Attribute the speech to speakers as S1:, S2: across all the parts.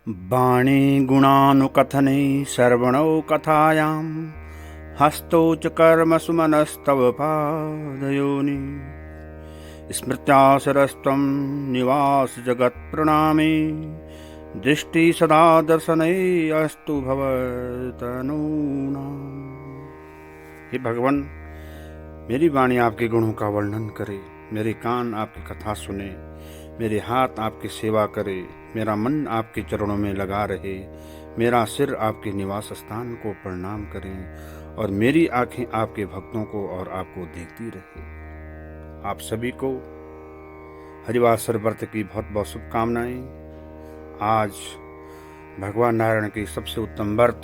S1: बाणी गुणानुकथने सर्वणौ कथायां हस्तौ च कर्मसु मनस्तव पादयोनि स्मृत्यासरस्त्वं निवास जगत्प्रणामे दृष्टि सदा दर्शने अस्तु भवतनूनाम्। हे भगवान, मेरी वाणी आपके गुणों का वर्णन करे, मेरे कान आपकी कथा सुने, मेरे हाथ आपकी सेवा करे, मेरा मन आपके चरणों में लगा रहे, मेरा सिर आपके निवास स्थान को प्रणाम करे और मेरी आंखें आपके भक्तों को और आपको देखती रहे। आप सभी को हरिवासर व्रत की बहुत बहुत शुभकामनाएं। आज भगवान नारायण की सबसे उत्तम व्रत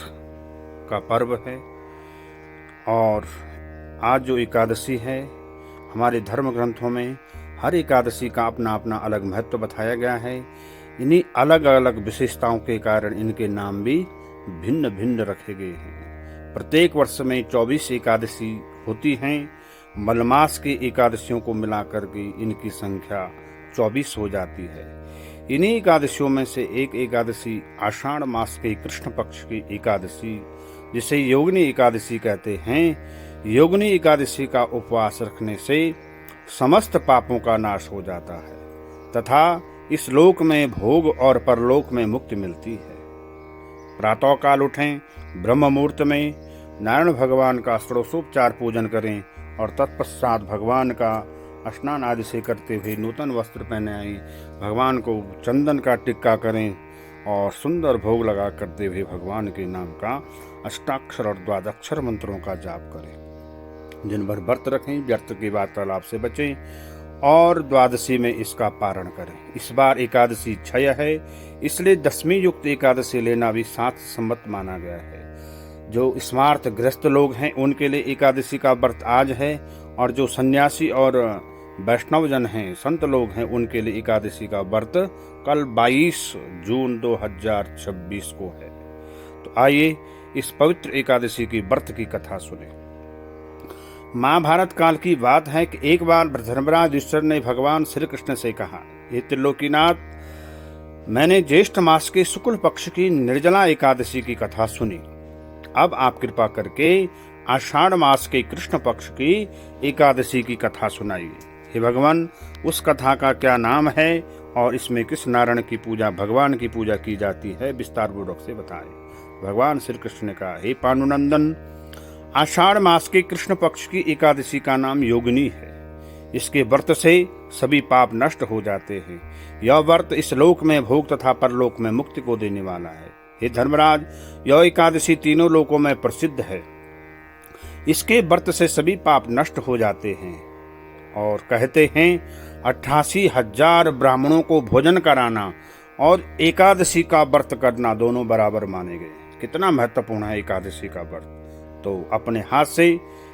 S1: का पर्व है और आज जो एकादशी है, हमारे धर्म ग्रंथों में हर एकादशी का अपना अपना अलग महत्व बताया गया है। इन्हीं अलग अलग विशेषताओं के कारण इनके नाम भी भिन्न भिन्न रखे गए हैं। प्रत्येक वर्ष में 24 एकादशी होती हैं। मलमास की एकादशियों को मिलाकर के इनकी संख्या 24 हो जाती है। इन्हीं एकादशियों में से एक एकादशी आषाढ़ मास के कृष्ण पक्ष की एकादशी, जिसे योगिनी एकादशी कहते हैं। योगिनी एकादशी का उपवास रखने से समस्त पापों का नाश हो जाता है तथा इस लोक में भोग और परलोक में मुक्ति मिलती है। प्रातः काल उठें, ब्रह्म मुहूर्त में नारायण भगवान का षोडशोपचार पूजन करें और तत्पश्चात भगवान का स्नान आदि से करते हुए नूतन वस्त्र पहने आए, भगवान को चंदन का टिक्का करें और सुंदर भोग लगा करते हुए भगवान के नाम का अष्टाक्षर और द्वादक्षर मंत्रों का जाप करें। दिन भर व्रत रखें, व्यर्थ की वार्तालाप से बचें और द्वादशी में इसका पारण करें। इस बार एकादशी क्षय है, इसलिए दशमी युक्त एकादशी लेना भी शास्त्र सम्मत माना गया है। जो स्मार्थ गृहस्थ लोग हैं उनके लिए एकादशी का व्रत आज है और जो सन्यासी और वैष्णव जन हैं, संत लोग हैं, उनके लिए एकादशी का व्रत कल 22 जून 2026 को है। तो आइए इस पवित्र एकादशी की व्रत की कथा सुने। महाभारत काल की बात है कि एक बार धर्मराज युधिष्ठिर ने भगवान श्री कृष्ण से कहा, हे त्रिलोकीनाथ, मैंने ज्येष्ठ मास के शुक्ल पक्ष की निर्जला एकादशी की कथा सुनी। अब आप कृपा करके आषाढ़ मास के कृष्ण पक्ष की एकादशी की कथा सुनाइए। हे भगवान, उस कथा का क्या नाम है और इसमें किस नारायण की पूजा, भगवान की पूजा की जाती है, विस्तार पूर्वक से बताएं। भगवान श्री कृष्ण ने कहा, हे पांडुनंदन, आषाढ़ मास के कृष्ण पक्ष की एकादशी का नाम योगिनी है। इसके व्रत से सभी पाप नष्ट हो जाते हैं। यह व्रत इस लोक में भोग तथा परलोक में मुक्ति को देने वाला है। हे धर्मराज, यह एकादशी तीनों लोकों में प्रसिद्ध है। इसके व्रत से सभी पाप नष्ट हो जाते हैं और कहते हैं 88,000 ब्राह्मणों को भोजन कराना और एकादशी का व्रत करना दोनों बराबर माने गए। कितना महत्वपूर्ण है एकादशी का व्रत। तो अपने हाथ से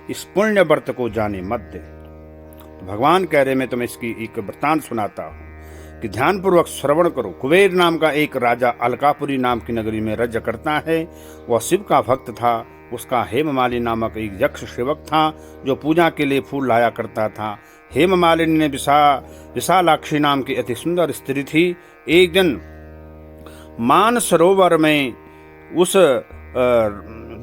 S1: इस पुण्य व्रत को जाने मत दे। तो भगवान कह रहे, मैं तुम्हें इसकी एक वृत्तांत सुनाता हूँ कि ध्यानपूर्वक श्रवण करो। कुबेर नाम का एक राजा अलकापुरी नाम की नगरी में राज्य करता है। वह शिव का भक्त था। उसका हेममाली नामक एक यक्ष सेवक था जो पूजा के लिए फूल लाया करता था। हेममालिनी ने विशालाक्षी नाम की अति सुंदर स्त्री थी। एक दिन मान सरोवर में उस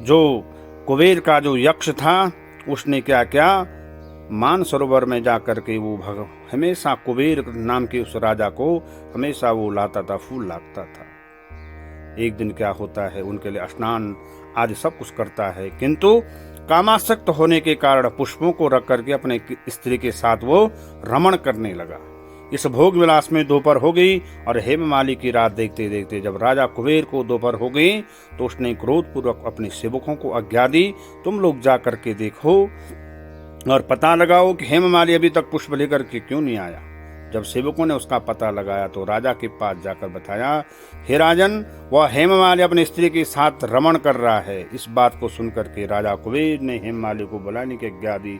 S1: जो कुबेर का जो यक्ष था, उसने क्या किया, मान सरोवर में जाकर के वो हमेशा कुबेर नाम के उस राजा को हमेशा वो लाता था, फूल लाता था। एक दिन क्या होता है, उनके लिए स्नान आदि सब कुछ करता है, किंतु कामासक्त होने के कारण पुष्पों को रख करके अपने स्त्री के साथ वो रमण करने लगा। इस भोग विलास में दोपहर हो गई और हेममाली की रात देखते देखते जब राजा कुबेर को दोपहर हो गई तो उसने क्रोधपूर्वक अपने सेवकों को आज्ञा दी, तुम लोग जा करके देखो और पता लगाओ कि हेममाली अभी तक पुष्प लेकर के क्यों नहीं आया। जब सेवकों ने उसका पता लगाया तो राजा के पास जाकर बताया, हे राजन, वह हेममाली अपनी स्त्री के साथ रमण कर रहा है। इस बात को सुनकर के राजा कुबेर ने हेममाली को बुलाने की आज्ञा दी।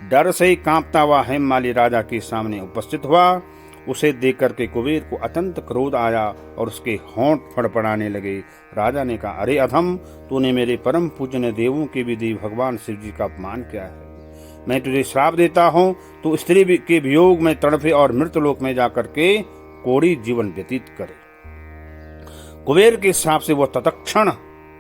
S1: डर से ही कांपता हुआ हेममाली राजा के सामने उपस्थित हुआ। उसे देख करके कुबेर को अत्यंत क्रोध आया और उसके होंठ फड़फड़ाने लगे। राजा ने कहा, अरे अधम, तूने मेरे परम पूजनीय देवों की विधि भगवान शिव जी का अपमान किया है। मैं तुझे श्राप देता हूँ, तू स्त्री के वियोग में तड़फे और मृतलोक में जाकर के कोड़ी जीवन व्यतीत करे। कुबेर के हिसाब से वह तत्क्षण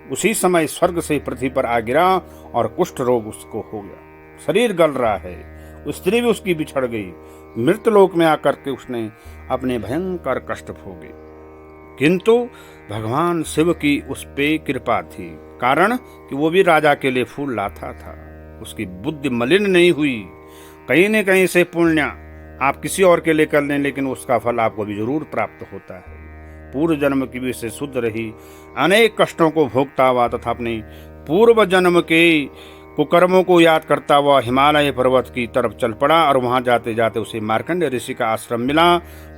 S1: उसी समय स्वर्ग से पृथ्वी पर आ गिरा और कुष्ठ रोग उसको हो गया। शरीर गल रहा है, स्त्री भी उसकी बिछड़ गई। मृतलोक में आकर के उसने अपने भयंकर कष्ट भोगे, किंतु भगवान शिव की उस पे कृपा थी, कारण कि वो भी राजा के लिए फूल लाता था। उसकी बुद्धि मलिन नहीं हुई। कहीं न कहीं से पुण्य आप किसी और के लिए कर लें, लेकिन उसका फल आपको भी जरूर प्राप्त होता है। पूर्व जन्म की भी से शुद्ध रही, अनेक कष्टों को भोगता हुआ तथा अपने पूर्व जन्म के कुकर्मों को याद करता हुआ हिमालय पर्वत की तरफ चल पड़ा और वहां जाते जाते उसे मार्कंडेय ऋषि का आश्रम मिला।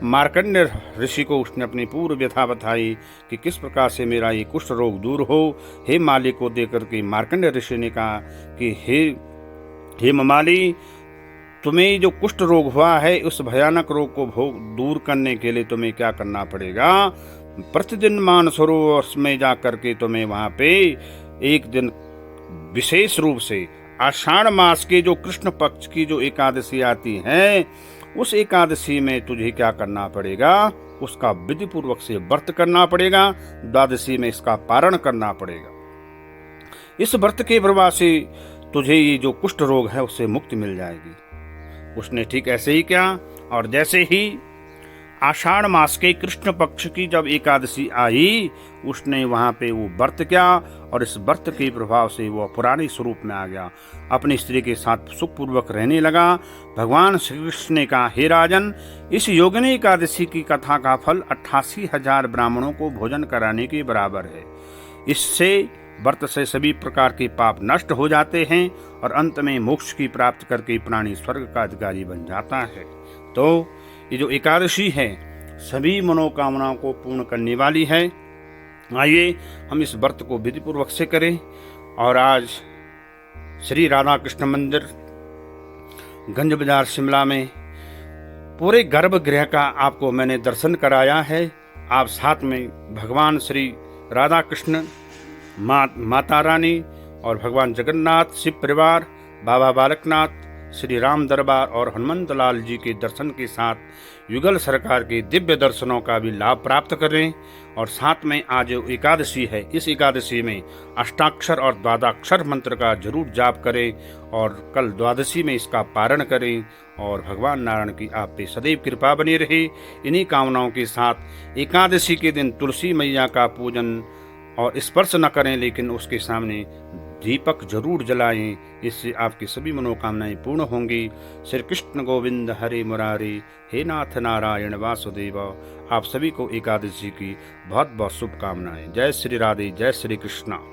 S1: मार्कंडेय ऋषि को उसने अपनी पूर्व व्यथा बताई कि किस प्रकार से मेरा ये कुष्ठ रोग दूर हो। हे माली को देकर के मार्कंडेय ऋषि ने कहा कि हे ममाली, तुम्हें जो कुष्ठ रोग हुआ है, उस भयानक रोग को दूर करने के लिए तुम्हें क्या करना पड़ेगा? प्रतिदिन मानसरोवर में जाकर के तुम्हें वहां पे एक दिन विशेष रूप से आषाढ़ मास के जो कृष्ण पक्ष की जो एकादशी आती है, उस एकादशी में तुझे क्या करना पड़ेगा? उसका विधि पूर्वक से व्रत करना पड़ेगा। द्वादशी में इसका पारण करना पड़ेगा। इस व्रत के प्रभाव से तुझे ये जो कुष्ठ रोग है उससे मुक्ति मिल जाएगी। उसने ठीक ऐसे ही किया, और जैसे ही आषाढ़ मास के कृष्ण पक्ष की जब एकादशी आई, उसने वहां पे वो व्रत किया और इस व्रत के प्रभाव से वो पुराने स्वरूप में आ गया। अपनी स्त्री के साथ सुखपूर्वक रहने लगा। भगवान श्री कृष्ण ने कहा, हे राजन, इस योगिनी एकादशी की कथा का फल 88,000 ब्राह्मणों को भोजन कराने के बराबर है। इससे व्रत से सभी प्रकार के पाप नष्ट हो जाते हैं और अंत में मोक्ष की प्राप्त करके प्राणी स्वर्ग का अधिकारी बन जाता है। तो ये जो एकादशी है सभी मनोकामनाओं को पूर्ण करने वाली है। आइए हम इस व्रत को विधि पूर्वक से करें। और आज श्री राधा कृष्ण मंदिर गंज बाजार शिमला में पूरे गर्भगृह का आपको मैंने दर्शन कराया है। आप साथ में भगवान श्री राधा कृष्ण, माता रानी और भगवान जगन्नाथ, शिव परिवार, बाबा बालकनाथ, श्री राम दरबार और हनुमंत लाल जी के दर्शन के साथ युगल सरकार के दिव्य दर्शनों का भी लाभ प्राप्त करें। और साथ में आज जो एकादशी है, इस एकादशी में अष्टाक्षर और द्वादशाक्षर मंत्र का जरूर जाप करें और कल द्वादशी में इसका पारण करें। और भगवान नारायण की आप पे सदैव कृपा बनी रहे। इन्हीं कामनाओं के साथ एकादशी के दिन तुलसी मैया का पूजन और स्पर्श न करें, लेकिन उसके सामने दीपक जरूर जलाएं। इससे आपकी सभी मनोकामनाएं पूर्ण होंगी। श्री कृष्ण गोविंद हरे मुरारी, हे नाथ नारायण वासुदेव। आप सभी को एकादशी की बहुत बहुत शुभकामनाएं। जय श्री राधे, जय श्री कृष्णा।